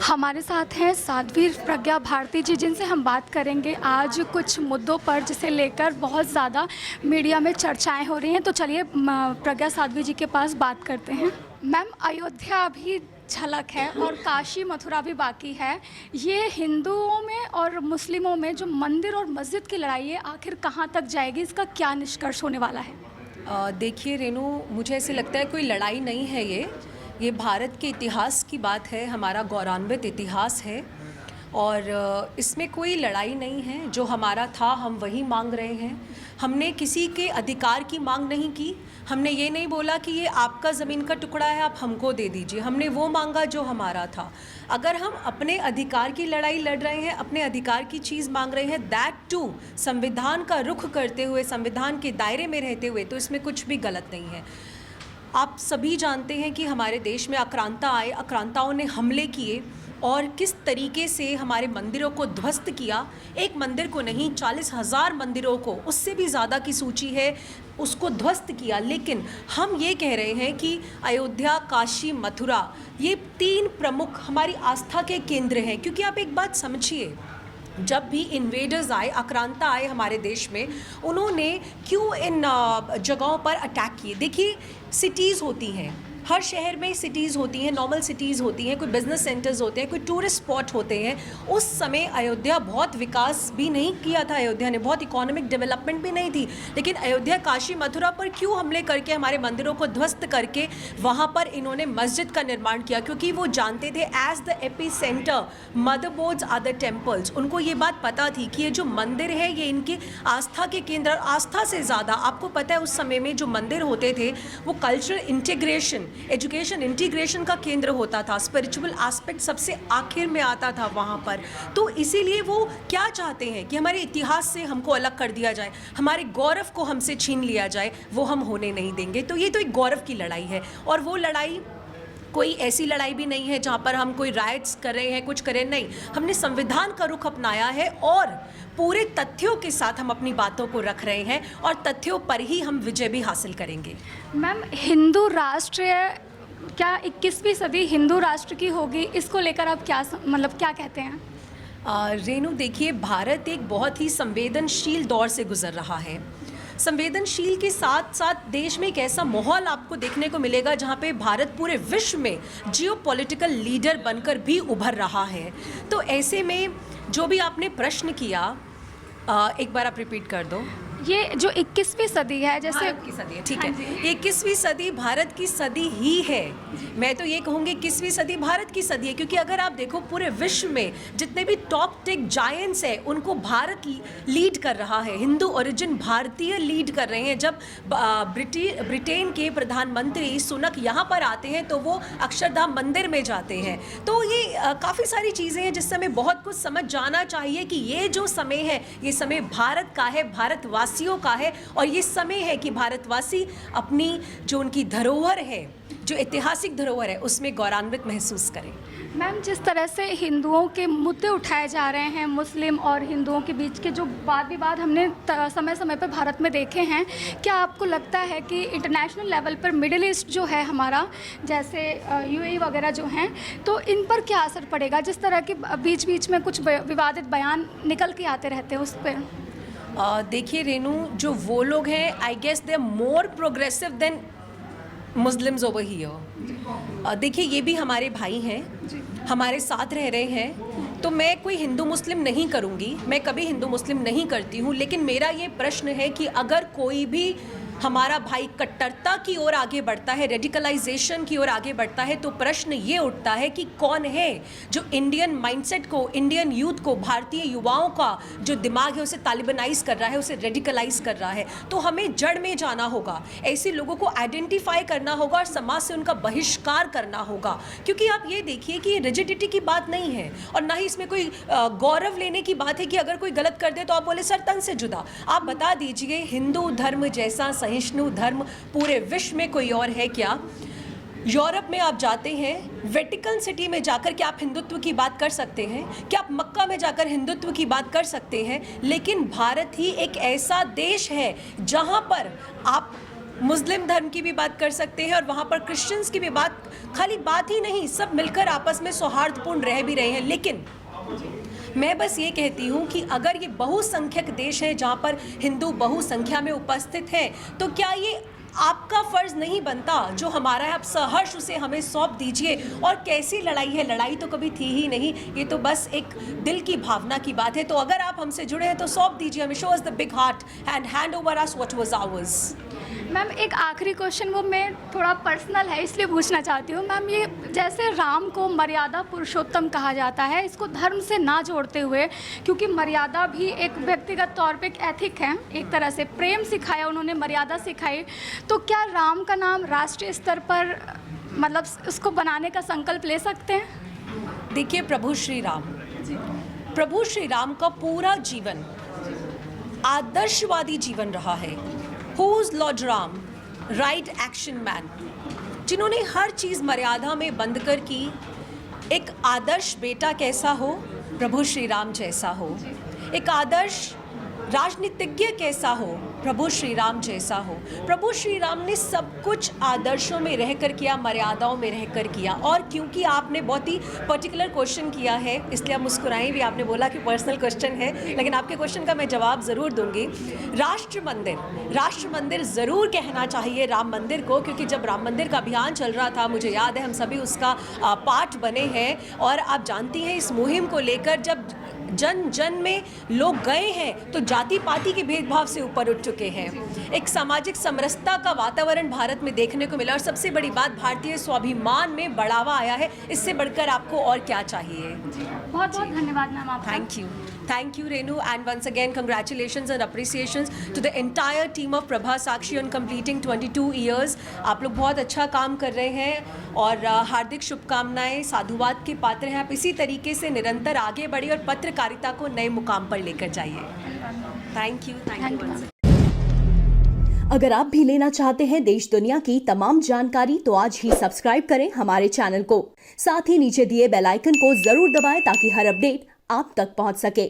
हमारे साथ हैं साध्वी प्रज्ञा भारती जी, जिनसे हम बात करेंगे आज कुछ मुद्दों पर जिसे लेकर बहुत ज़्यादा मीडिया में चर्चाएं हो रही हैं। तो चलिए प्रज्ञा साध्वी जी के पास बात करते हैं। मैम, अयोध्या अभी झलक है और काशी मथुरा भी बाकी है। ये हिंदुओं में और मुस्लिमों में जो मंदिर और मस्जिद की लड़ाई है, आखिर कहाँ तक जाएगी? इसका क्या निष्कर्ष होने वाला है? देखिए रेनू, मुझे ऐसे लगता है कोई लड़ाई नहीं है। ये भारत के इतिहास की बात है, हमारा गौरवान्वित इतिहास है और इसमें कोई लड़ाई नहीं है। जो हमारा था हम वही मांग रहे हैं। हमने किसी के अधिकार की मांग नहीं की। हमने ये नहीं बोला कि ये आपका ज़मीन का टुकड़ा है, आप हमको दे दीजिए। हमने वो मांगा जो हमारा था। अगर हम अपने अधिकार की लड़ाई लड़ रहे हैं, अपने अधिकार की चीज़ मांग रहे हैं, दैट टू संविधान का रुख करते हुए, संविधान के दायरे में रहते हुए, तो इसमें कुछ भी गलत नहीं है। आप सभी जानते हैं कि हमारे देश में आक्रांता आए, आक्रांताओं ने हमले किए और किस तरीके से हमारे मंदिरों को ध्वस्त किया। एक मंदिर को नहीं, 40,000 मंदिरों को, उससे भी ज़्यादा की सूची है, उसको ध्वस्त किया। लेकिन हम ये कह रहे हैं कि अयोध्या, काशी, मथुरा, ये 3 प्रमुख हमारी आस्था के केंद्र हैं। क्योंकि आप एक बात समझिए, जब भी इन्वेडर्स आए, आक्रांता आए हमारे देश में, उन्होंने क्यों इन जगहों पर अटैक किए? देखिए, सिटीज़ होती हैं, हर शहर में सिटीज़ होती हैं, नॉर्मल सिटीज़ होती हैं, कोई बिजनेस सेंटर्स होते हैं, कोई टूरिस्ट स्पॉट होते हैं। उस समय अयोध्या बहुत विकास भी नहीं किया था, अयोध्या ने बहुत इकोनॉमिक डेवलपमेंट भी नहीं थी। लेकिन अयोध्या, काशी, मथुरा पर क्यों हमले करके, हमारे मंदिरों को ध्वस्त करके वहाँ पर इन्होंने मस्जिद का निर्माण किया? क्योंकि वो जानते थे as the epicentre motherboards are the temples. उनको ये बात पता थी कि ये जो मंदिर है ये इनके आस्था के केंद्र, आस्था से ज़्यादा आपको पता है उस समय में जो मंदिर होते थे वो कल्चरल इंटीग्रेशन, एजुकेशन इंटीग्रेशन का केंद्र होता था। स्पिरिचुअल एस्पेक्ट सबसे आखिर में आता था वहाँ पर। तो इसीलिए वो क्या चाहते हैं कि हमारे इतिहास से हमको अलग कर दिया जाए, हमारे गौरव को हमसे छीन लिया जाए, वो हम होने नहीं देंगे। तो ये तो एक गौरव की लड़ाई है और वो लड़ाई कोई ऐसी लड़ाई भी नहीं है जहाँ पर हम कोई राइट्स कर रहे हैं, कुछ करें, नहीं। हमने संविधान का रुख अपनाया है और पूरे तथ्यों के साथ हम अपनी बातों को रख रहे हैं और तथ्यों पर ही हम विजय भी हासिल करेंगे। मैम, हिंदू राष्ट्र क्या 21वीं सदी हिंदू राष्ट्र की होगी? इसको लेकर आप क्या क्या कहते हैं? रेनू, देखिए, भारत एक बहुत ही संवेदनशील दौर से गुजर रहा है। संवेदनशील के साथ साथ देश में एक ऐसा माहौल आपको देखने को मिलेगा जहाँ पे भारत पूरे विश्व में जियोपॉलिटिकल लीडर बनकर भी उभर रहा है। तो ऐसे में जो भी आपने प्रश्न किया, एक बार आप रिपीट कर दो। ये जो 21वीं सदी है, जैसे भारत की सदी है, ठीक है। 21वीं सदी भारत की सदी ही है। मैं तो ये कहूँगी 21वीं सदी भारत की सदी है, क्योंकि अगर आप देखो पूरे विश्व में जितने भी टॉप टेक जायंट्स हैं उनको भारत लीड कर रहा है। हिंदू ओरिजिन भारतीय लीड कर रहे हैं। जब ब्रिटेन के प्रधानमंत्री सुनक यहाँ पर आते हैं तो वो अक्षरधाम मंदिर में जाते हैं। तो ये काफ़ी सारी चीज़ें हैं जिससे हमें बहुत कुछ समझ जाना चाहिए कि ये जो समय है, ये समय भारत का है, भारतवासियों का है। और ये समय है कि भारतवासी अपनी जो उनकी धरोहर है, जो ऐतिहासिक धरोहर है, उसमें गौरवान्वित महसूस करें। मैम, जिस तरह से हिंदुओं के मुद्दे उठाए जा रहे हैं, मुस्लिम और हिंदुओं के बीच के जो वाद विवाद हमने समय समय पर भारत में देखे हैं, क्या आपको लगता है कि इंटरनेशनल लेवल पर मिडिल ईस्ट जो है हमारा, जैसे यूएई वगैरह जो हैं, तो इन पर क्या असर पड़ेगा? जिस तरह के बीच बीच में कुछ विवादित बयान निकल के आते रहते हैं उस पर। देखिए रेनू, जो वो लोग हैं, I guess they are more progressive than Muslims over here. देखिए, ये भी हमारे भाई हैं, हमारे साथ रह रहे हैं। तो मैं कोई हिंदू मुस्लिम नहीं करूँगी, मैं कभी हिंदू मुस्लिम नहीं करती हूँ। लेकिन मेरा ये प्रश्न है कि अगर कोई भी हमारा भाई कट्टरता की ओर आगे बढ़ता है, रेडिकलाइजेशन की ओर आगे बढ़ता है, तो प्रश्न ये उठता है कि कौन है जो इंडियन माइंडसेट को, इंडियन यूथ को, भारतीय युवाओं का जो दिमाग है उसे तालिबानाइज कर रहा है, उसे रेडिकलाइज कर रहा है। तो हमें जड़ में जाना होगा, ऐसे लोगों को आइडेंटिफाई करना होगा और समाज से उनका बहिष्कार करना होगा। क्योंकि आप ये देखिए कि रिजिडिटी की बात नहीं है और ना ही इसमें कोई गौरव लेने की बात है कि अगर कोई गलत कर दे तो आप बोले सर तन से जुदा। आप बता दीजिए, हिंदू धर्म जैसा सहिष्णु धर्म पूरे विश्व में कोई और है क्या? यूरोप में आप जाते हैं, वेटिकन सिटी में जाकर क्या आप हिंदुत्व की बात कर सकते हैं? क्या आप मक्का में जाकर हिंदुत्व की बात कर सकते हैं? लेकिन भारत ही एक ऐसा देश है जहां पर आप मुस्लिम धर्म की भी बात कर सकते हैं और वहाँ पर क्रिश्चियंस की भी बात, खाली बात ही नहीं, सब मिलकर आपस में सौहार्दपूर्ण रह भी रहे हैं। लेकिन मैं बस ये कहती हूँ कि अगर ये बहुसंख्यक देश है जहाँ पर हिंदू बहुसंख्या में उपस्थित हैं, तो क्या ये आपका फर्ज नहीं बनता जो हमारा है, आप सहर्ष उसे हमें सौंप दीजिए। और कैसी लड़ाई है, लड़ाई तो कभी थी ही नहीं, ये तो बस एक दिल की भावना की बात है। तो अगर आप हमसे जुड़े हैं तो सौंप दीजिए हमें, show us the big heart and hand over us what was hours. Ma'am एक आखिरी क्वेश्चन, वो मैं थोड़ा पर्सनल है इसलिए पूछना चाहती हूँ मैम, ये जैसे राम को मर्यादा पुरुषोत्तम कहा जाता है, इसको धर्म से ना जोड़ते हुए, क्योंकि मर्यादा भी एक व्यक्तिगत तौर पे एक एथिक है, एक तरह से प्रेम सिखाया उन्होंने, मर्यादा सिखाई, तो क्या राम का नाम राष्ट्रीय स्तर पर मतलब उसको बनाने का संकल्प ले सकते हैं? देखिए, प्रभु श्री राम का पूरा जीवन आदर्शवादी जीवन रहा है। Who is Lord Ram? Right action man, जिन्होंने हर चीज़ मर्यादा में बंद कर की। एक आदर्श बेटा कैसा हो? प्रभु श्री राम जैसा हो। एक आदर्श राजनीतिज्ञ कैसा हो? प्रभु श्री राम जैसा हो। प्रभु श्री राम ने सब कुछ आदर्शों में रहकर किया, मर्यादाओं में रहकर किया। और क्योंकि आपने बहुत ही पर्टिकुलर क्वेश्चन किया है, इसलिए आप मुस्कुराएं भी, आपने बोला कि पर्सनल क्वेश्चन है, लेकिन आपके क्वेश्चन का मैं जवाब ज़रूर दूंगी। राष्ट्र मंदिर ज़रूर कहना चाहिए राम मंदिर को, क्योंकि जब राम मंदिर का अभियान चल रहा था, मुझे याद है हम सभी उसका पार्ट बने हैं। और आप जानती हैं इस मुहिम को लेकर जब जन जन में लोग गए हैं तो जाति पाति के भेदभाव से ऊपर उठ चुके हैं। एक सामाजिक समरसता का वातावरण भारत में देखने को मिला और सबसे बड़ी बात, भारतीय स्वाभिमान में बढ़ावा आया है। इससे बढ़कर आपको और क्या चाहिए? बहुत बहुत धन्यवाद मैम आपका। Thank you Renu, and once again congratulations and appreciations to the entire team of Prabha Sakshi on completing 22 years. आप लोग बहुत अच्छा काम कर रहे हैं और हार्दिक शुभकामनाएं, साधुवाद के पात्र हैं। आप इसी तरीके से निरंतर आगे बढ़िए और पत्रकारिता को नए मुकाम पर लेकर जाइए। Thank you. अगर आप भी लेना चाहते हैं देश दुनिया की तमाम जानकारी तो आज ही सब्सक्राइब करें हमारे चैनल को। साथ ही नीचे दिए बेल आइकन को जरूर दबाएं ताकि हर अपडेट आप तक पहुंच सके।